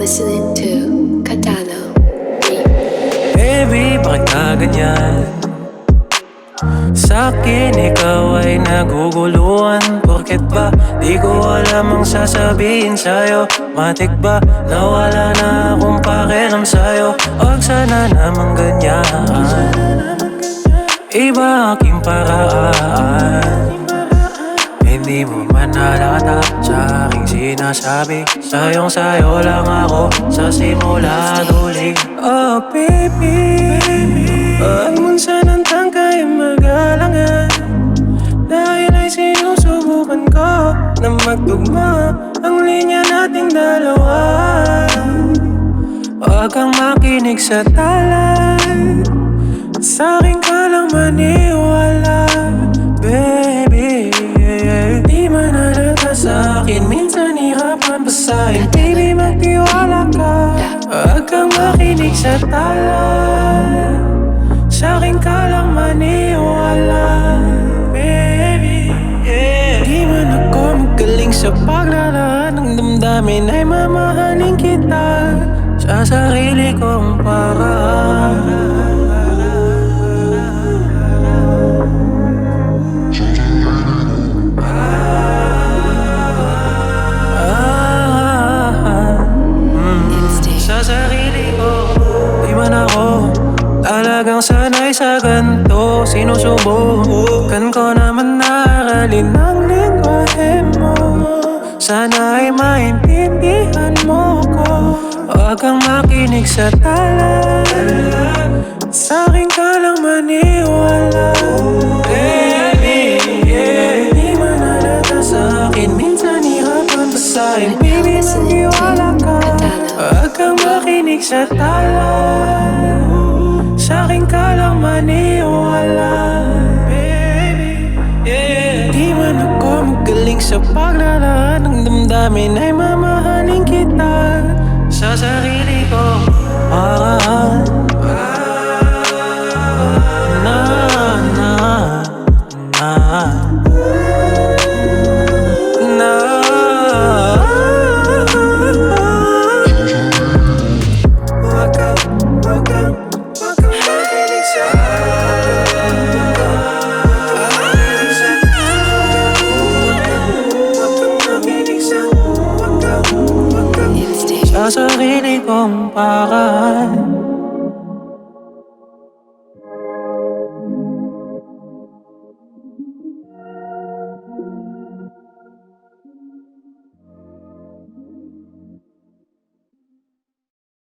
listening to Catano. Baby, bakit ka ganyan? Sa'kin ikaw ay naguguluhan. Porket ba di ko alam ang sasabihin sa'yo? Matik ba nawala na akong pakialam sa'yo? Huwag sana namang ganyan. Iba aking paraan. Hindi mo man halata sa aking sinasabi. Sayong-sayo lang ako sa simula huli. Oh baby, huwag mong sanang tangkay magalangan. Dahil ay sinusubukan ko na magtugma ang linya nating dalawa. Huwag kang makinig sa talay, sa'kin ka lang maniwala. Baby, di man halata sa'kin, minsan hirapan basahin. Baby, magtiwala ka, huwag kang makinig sa talay, sa'kin ka lang maniwala. Baby, di man ako magaling sa paglalaan ng damdamin, ay mamahalin kita sa sarili kong paraan. Sa sarili ko, di man ako talagang sanay sa ganito. Sinusubukan ko naman na aralin ang lingwahe mo. Sana ay maintindihan mo ko. Huwag kang makinig sa talay, sa'kin ka lang maniwala. Baby, di man halata sa'kin, minsan hirapan basahin. Baby, magtiwala ka, huwag kang makinig sa talay, sa'kin ka lang maniwala. Baby, di man ako magaling sa paglalaan ng damdamin, ay mamahalin kita sa sarili ko paraan. Na, na, na, na. Huwag kang makinig sa sa sarili kong paraan.